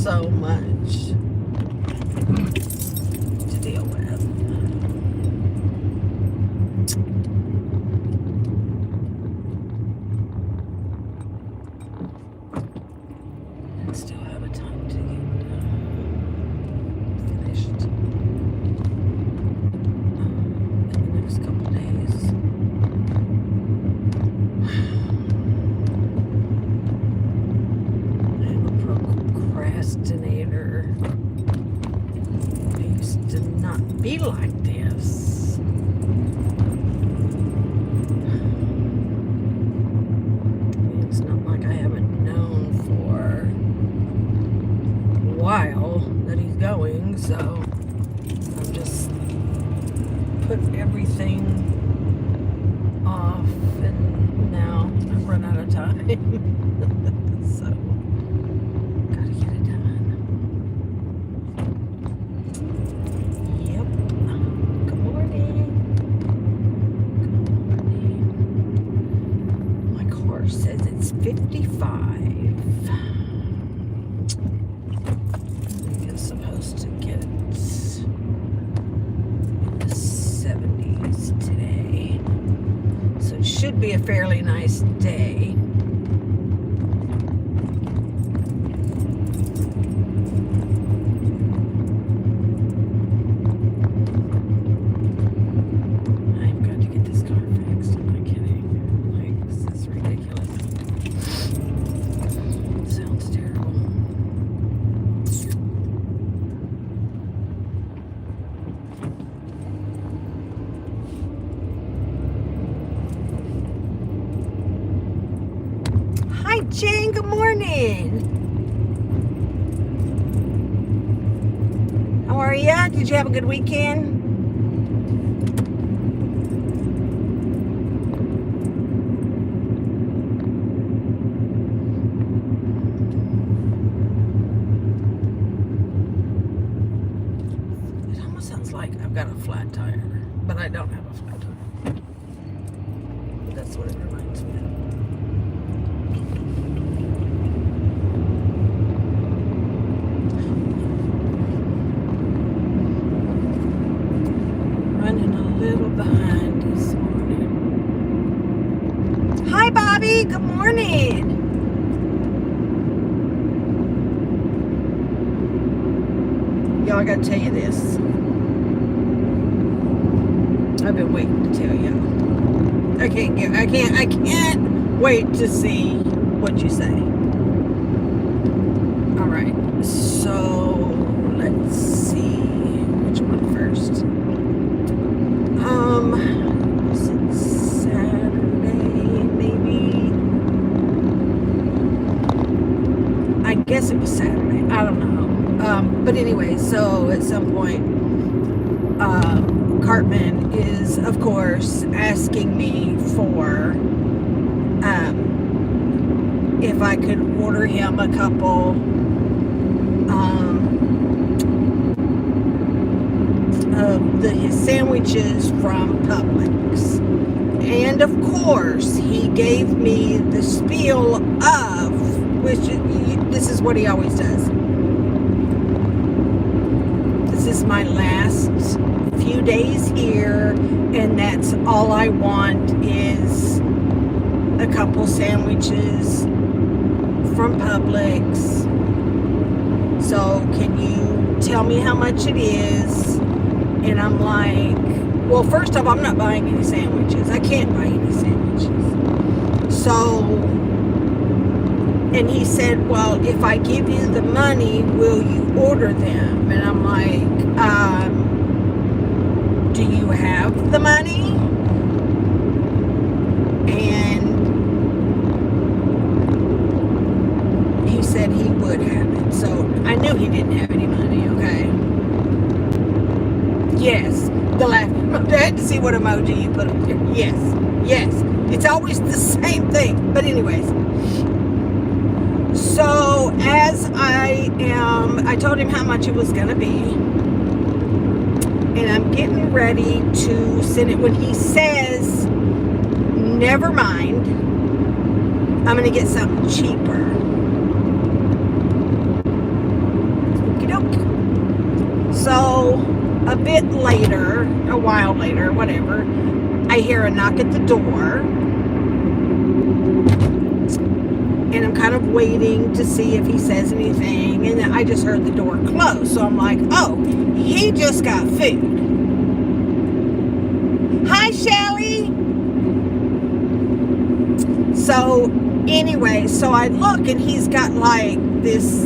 so much to deal with. I still have a ton to get finished in the next couple days. Procrastinator. I used to not be like this. It's not like I haven't known for a while that he's going, so I've just put everything off, and now I've run out of time. So says it's 55. It's supposed to get in the 70s today. So it should be a fairly nice day. Hi, Jane. Good morning. How are ya? Did you have a good weekend? It almost sounds like I've got a flat tire, but I don't have a flat tire. That's what it reminds me of. Running a little behind this morning. Hi, Bobby. Good morning. Y'all, I gotta tell you this. I've been waiting to tell y'all. I can't wait to see what you say. All right. So let's see which one first. Was it Saturday, maybe? I guess it was Saturday. I don't know. But anyway, so at some point, Cartman is, of course, asking me for if I could order him a couple of his sandwiches from Publix. And of course, he gave me the spiel of, which this is what he always does. This is my last few days here, and that's all I want is a couple sandwiches from Publix. So can you tell me how much it is? And I'm like, well, first off, I'm not buying any sandwiches. I can't buy any sandwiches. So, and he said, well, if I give you the money, will you order them? And I'm like, do you have the money? And he said he would have it. So I knew he didn't have any money, okay? Yes, the laugh. I had to see what emoji you put up there. Yes, yes. It's always the same thing. But anyways. So as I told him how much it was going to be. And I'm getting ready to send it. When he says, never mind, I'm going to get something cheaper. a bit later, a while later, whatever, I hear a knock at the door. And I'm kind of waiting to see if he says anything. And I just heard the door close. So I'm like, oh, he just got food. Hi, Shelly. So anyway, so I look and he's got like this,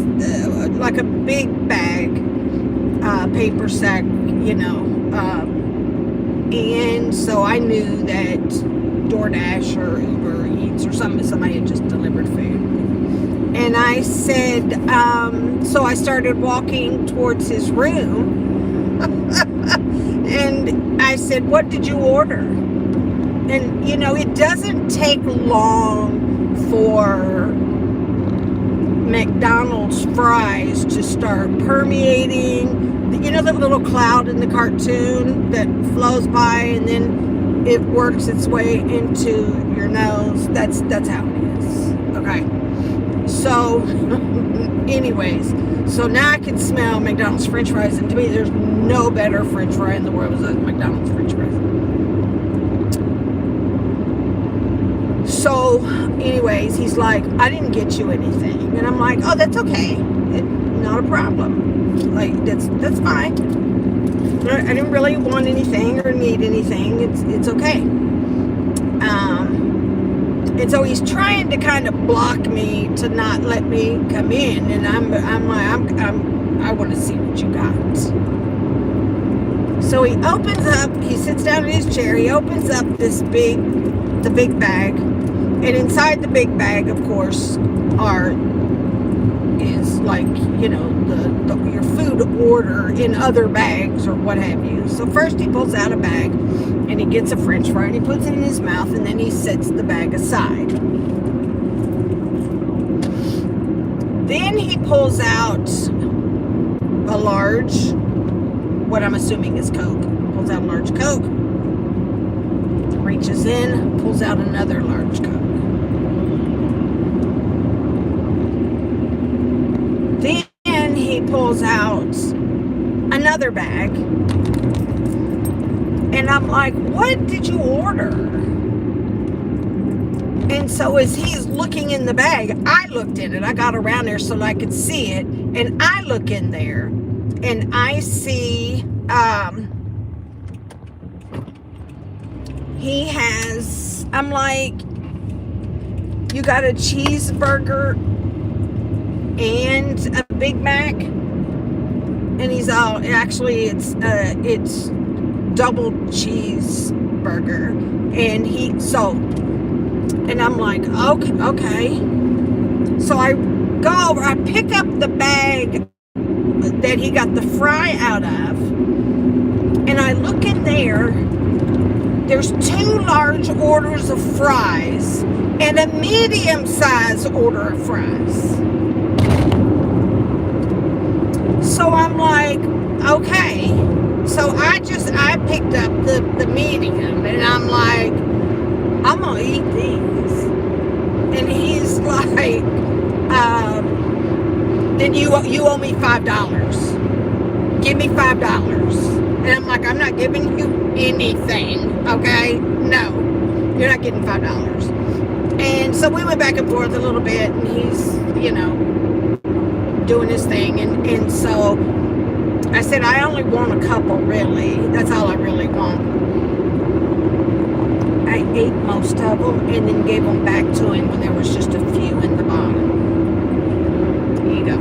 like a big bag, paper sack, you know. And so I knew that DoorDash or Uber Eats or somebody had just delivered food. And I said, so I started walking towards his room. And I said, what did you order? And, you know, it doesn't take long for McDonald's fries to start permeating. You know the little cloud in the cartoon that flows by and then it works its way into your nose? That's how it is. Okay. So, anyways, so now I can smell McDonald's French fries, and to me, there's no better French fry in the world than McDonald's French fries. So, anyways, he's like, I didn't get you anything, and I'm like, oh, that's okay, not a problem. Like that's fine. I didn't really want anything or need anything. It's okay. And so he's trying to kind of block me to not let me come in, and I want to see what you got. So he opens up, he sits down in his chair, he opens up the big bag, and inside the big bag, of course, is like, you know, your food order in other bags or what have you. So first he pulls out a bag and he gets a French fry and he puts it in his mouth, and then he sets the bag aside. Then he pulls out a large, what I'm assuming is Coke. Pulls out a large Coke, reaches in, pulls out another large Coke. Then he pulls out another bag. And I'm like, what did you order? And so as he's looking in the bag, I looked in it. I got around there so I could see it. And I look in there and I see he has, I'm like, you got a cheeseburger and a Big Mac? And he's all, actually it's double cheeseburger. And I'm like, okay. So I go over, I pick up the bag that he got the fry out of, and I look in there. There's 2 large orders of fries and a medium-sized order of fries. So I'm like, okay. So I picked up the medium, and I'm like, I'm gonna eat these. And he's like, then you owe me $5. Give me $5. And I'm like, I'm not giving you anything, okay? No, you're not getting $5. And so we went back and forth a little bit, and he's, you know, doing his thing. And so I said, I only want a couple, really. That's all I really want. I ate most of them and then gave them back to him when there was just a few in the bottom. Here you go.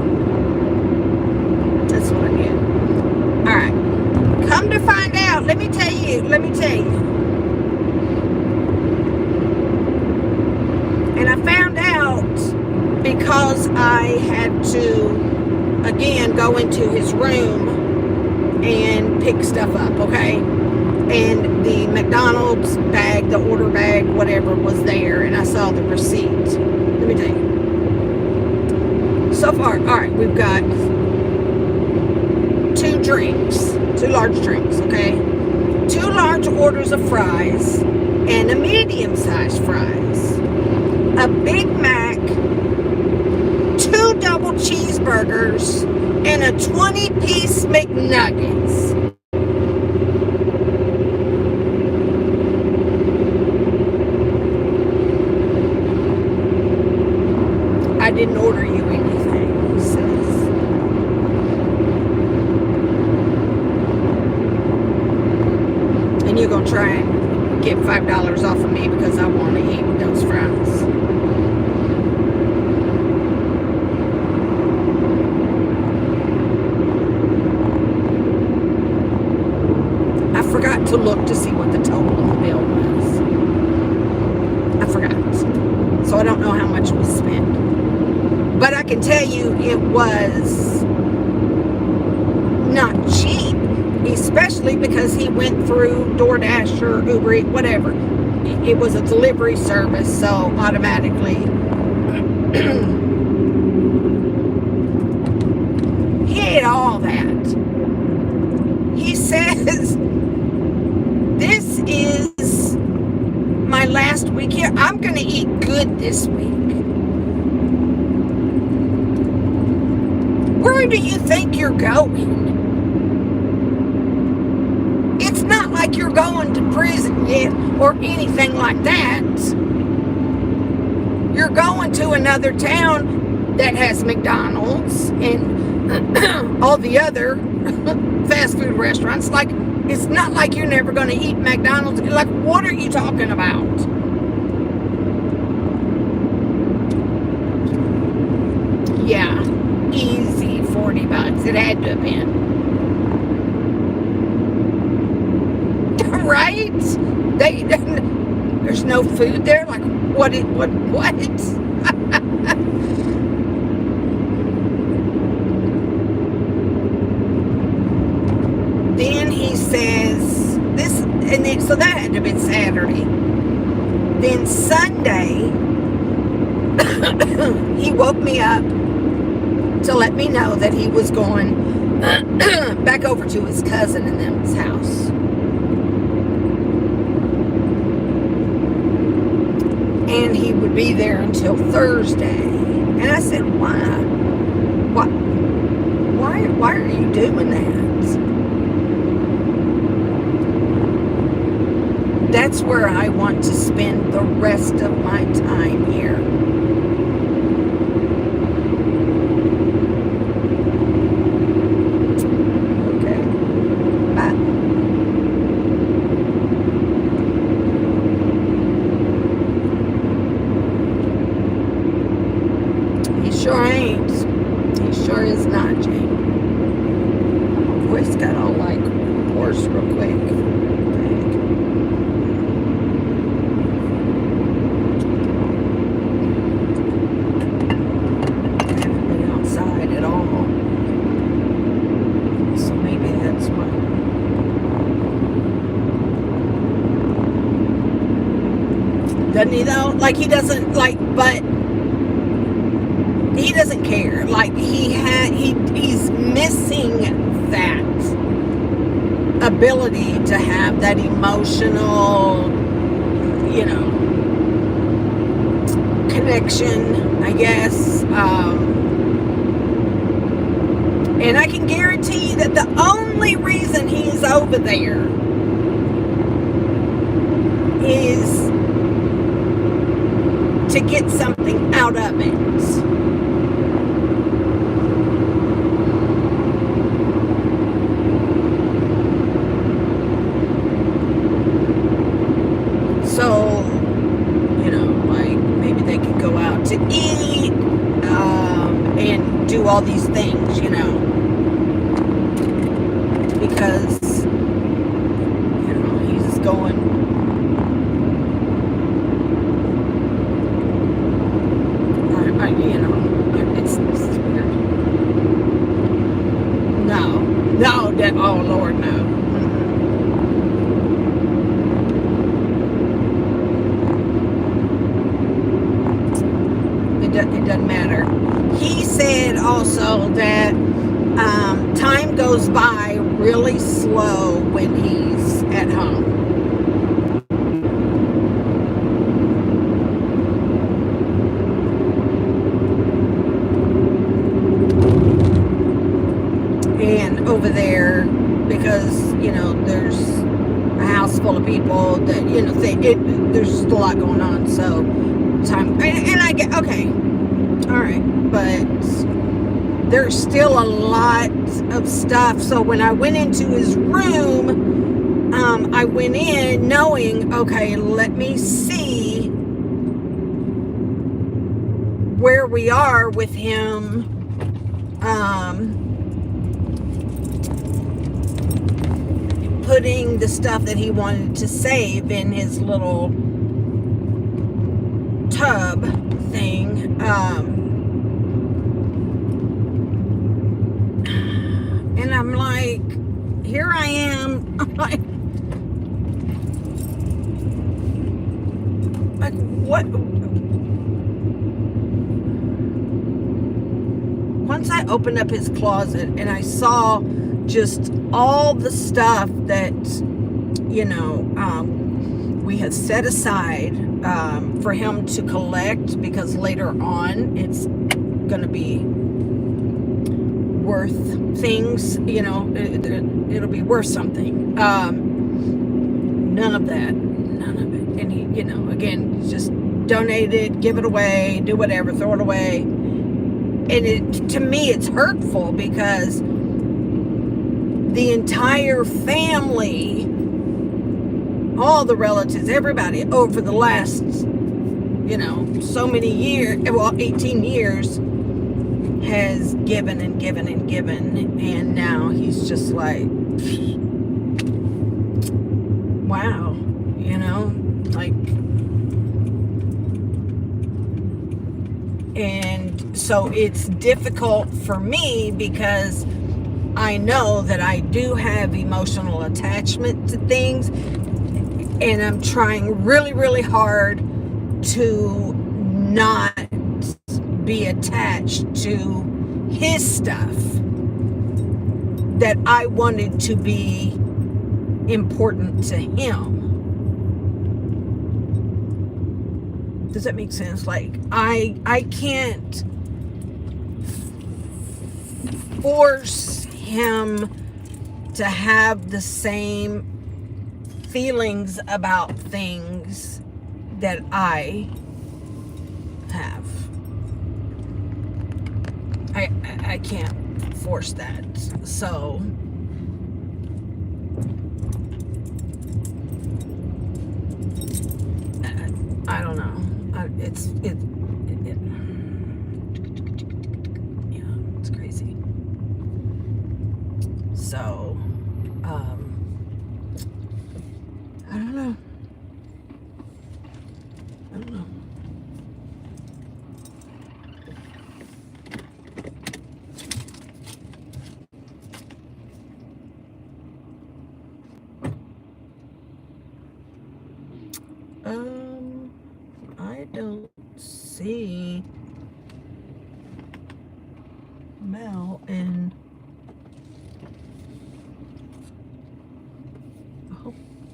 That's what I did. All right. Come to find out, let me tell you. And I found out because I had to, again, go into his room and pick stuff up, okay? And the McDonald's bag, the order bag, whatever, was there, and I saw the receipt. Let me tell you. So far, all right, we've got 2 large drinks, okay? 2 large orders of fries and a medium-sized fries. A Big Mac, 2 double cheeseburgers, and a 20-piece McNuggets. didn't order you anything, he says. And you're going to try and get $5 off of me because I want to eat those fries. I forgot to look to see what the total of the bill was. I forgot. So I don't know how much we spent. But I can tell you it was not cheap, especially because he went through DoorDash or Uber Eats, whatever. It was a delivery service, so automatically he ate all that. He says, this is my last week here. I'm going to eat good this week. Where do you think you're going? It's not like you're going to prison yet or anything like that. You're going to another town that has McDonald's and all the other fast food restaurants. Like, it's not like you're never going to eat McDonald's. Like, what are you talking about? Yeah, easy $40. It had to have been. Right? There's no food there. Like, what? Then he says this, and then so that had to have been Saturday. Then Sunday, he woke me up to let me know that he was going back over to his cousin in them's house. And he would be there until Thursday. And I said, why? Why are you doing that? That's where I want to spend the rest of my time here. Okay. Bye. He sure ain't. He sure is not, Jane. My voice got all like hoarse real quick. Doesn't he though? Like, he doesn't like, but he doesn't care. Like, he's missing that ability to have that emotional, connection, I guess. And I can guarantee you that the only reason he's over there is to get something out of it. So, like, maybe they could go out to eat and do all these things, because, he's going. It's weird. No, oh Lord, no. It doesn't matter. He said also that time goes by really slow when he's at home. And over there, because there's a house full of people that there's just a lot going on. So time, and I get okay, all right. there's still a lot of stuff. So when I went into his room, I went in knowing, okay, let me see where we are with him. Putting the stuff that he wanted to save in his little tub thing. And I'm like, here I am. I'm like what? Once I opened up his closet and I saw just all the stuff that, you know, we had set aside for him to collect, because later on it's going to be worth things, you know, it'll be worth something. None of that. None of it. And he, you know, again, just donate it, give it away, do whatever, throw it away. And to me, it's hurtful because the entire family, all the relatives, everybody over the last, you know, so many years, well, 18 years, has given and given and given. And now he's just like, wow, you know, like, and so it's difficult for me because I know that I do have emotional attachment to things, and I'm trying really, really hard to not be attached to his stuff that I wanted to be important to him. Does that make sense? Like, I can't force him to have the same feelings about things that I have. I can't force that. So I don't know. It's crazy. So I don't know. I don't see Mel in.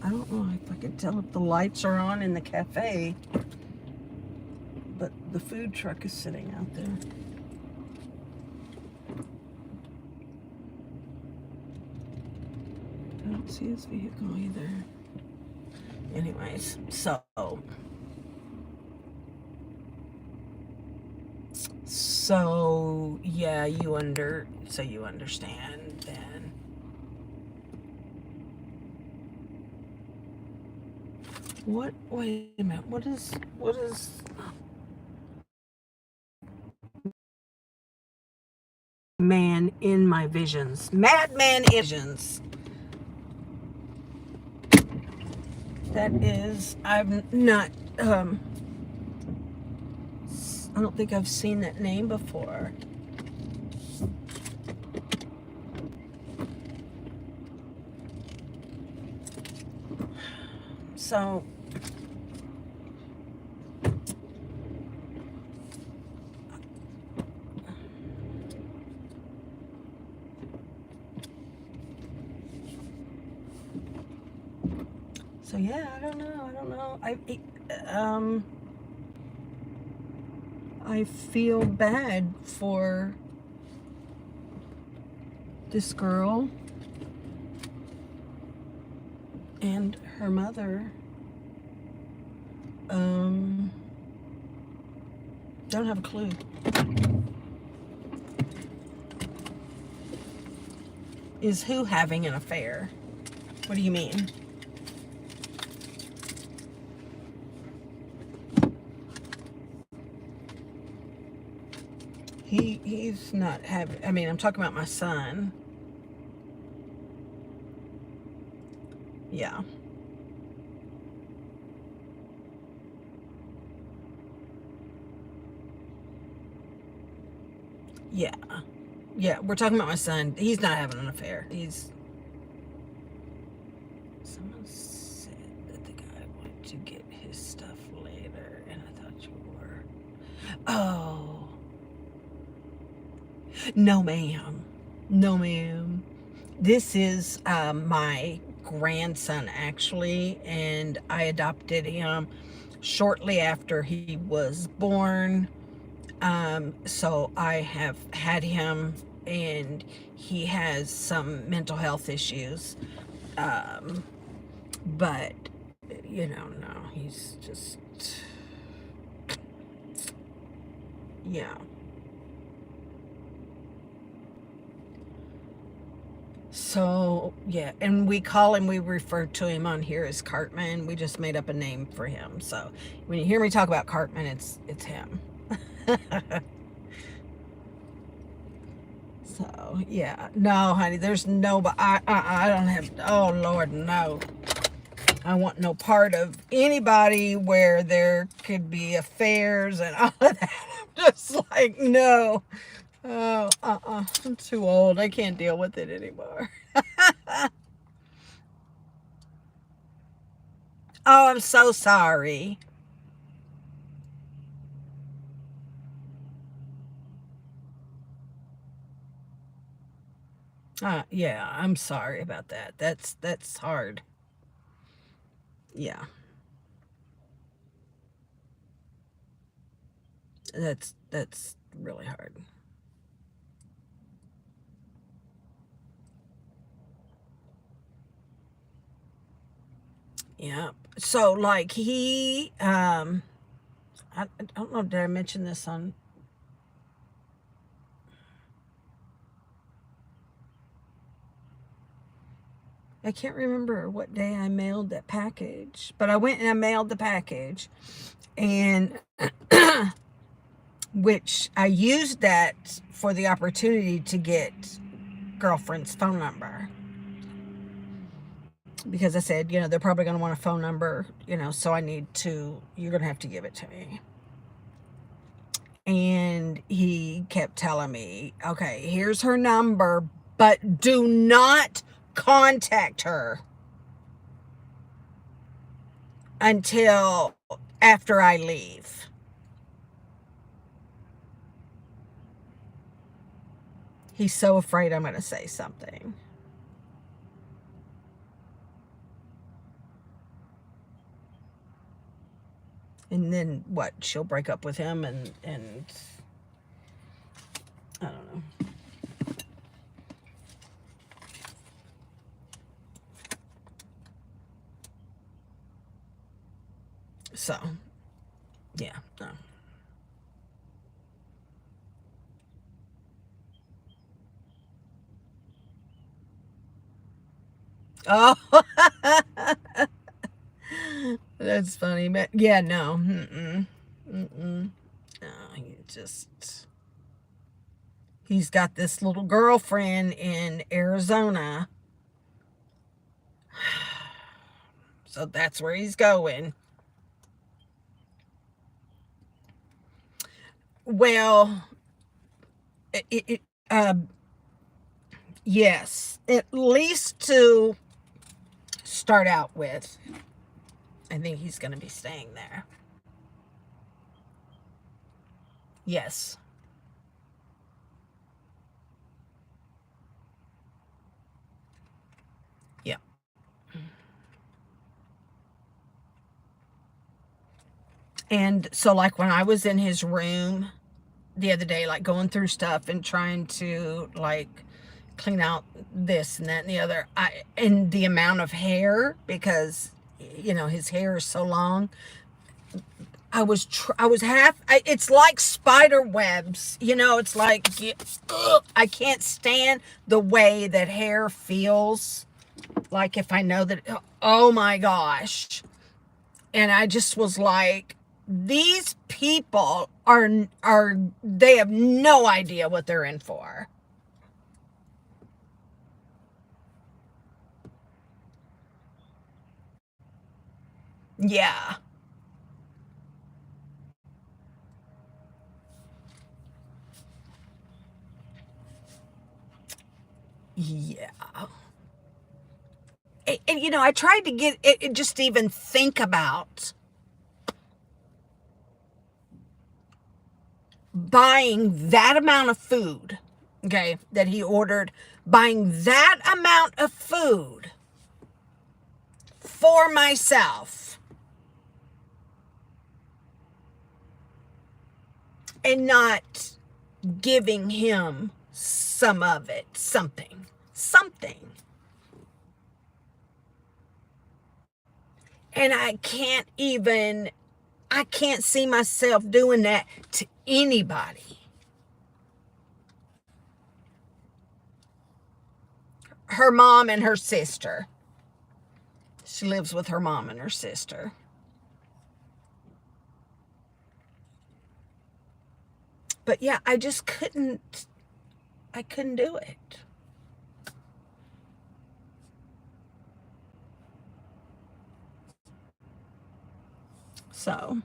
I don't know if I can tell if the lights are on in the cafe, but the food truck is sitting out there. I don't see his vehicle either. Anyways, so yeah, you understand then. What? Wait a minute. What is man in my visions? Madman in visions. That is, I'm not, I don't think I've seen that name before. So, yeah, I don't know. I feel bad for this girl and her mother. Don't have a clue. Is who having an affair? What do you mean? He's not having, I mean, I'm talking about my son. Yeah. Yeah. Yeah, we're talking about my son. He's not having an affair. Someone said that the guy wanted to get his stuff later, and I thought you were. Oh. No, ma'am. No, ma'am. This is my grandson, actually, and I adopted him shortly after he was born. So I have had him, and he has some mental health issues. But, no, he's just, yeah. So, yeah, and we refer to him on here as Cartman. We just made up a name for him. So when you hear me talk about Cartman, it's him. So, yeah. No, honey, there's no, but I don't have, oh, Lord, no. I want no part of anybody where there could be affairs and all of that. I'm just like, no. Oh, I'm too old. I can't deal with it anymore. Oh, I'm so sorry. Yeah, I'm sorry about that. That's hard. Yeah. That's really hard. Yeah. So like I don't know, did I mention this on, I can't remember what day I mailed that package, but I went and I mailed the package, and which I used that for the opportunity to get girlfriend's phone number, because I said, they're probably going to want a phone number, so you're going to have to give it to me. And he kept telling me, okay, here's her number, but do not contact her until after I leave. He's so afraid I'm going to say something. And then what? She'll break up with him, and I don't know. So, yeah, no. Oh, that's funny, but yeah, no, no, he's got this little girlfriend in Arizona, so that's where he's going. Well, yes, at least to start out with. I think he's going to be staying there. Yes. Yeah. And so, like, when I was in his room the other day, like, going through stuff and trying to, like, clean out this and that and the other, and the amount of hair, because, his hair is so long, I was half, it's like spider webs, you know, it's like, I can't stand the way that hair feels. Like if I know that, oh my gosh. And I just was like, these people they have no idea what they're in for. Yeah. Yeah. And you know, I tried to get it, just even think about buying that amount of food, okay, that he ordered, buying that amount of food for myself and not giving him some of it, something. And I can't see myself doing that to anybody. Her mom and her sister. She lives with her mom and her sister. But yeah, I couldn't do it. So,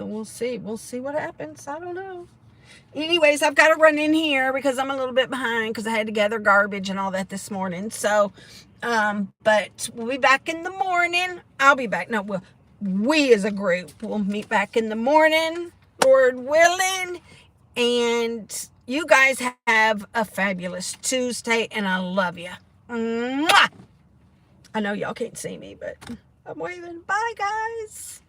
we'll see. We'll see what happens. I don't know. Anyways, I've got to run in here because I'm a little bit behind because I had to gather garbage and all that this morning. So, but we'll be back in the morning. I'll be back. No, we as a group will meet back in the morning, Lord willing. And you guys have a fabulous Tuesday, and I love you. Mwah! I know y'all can't see me, but I'm waving. Bye, guys.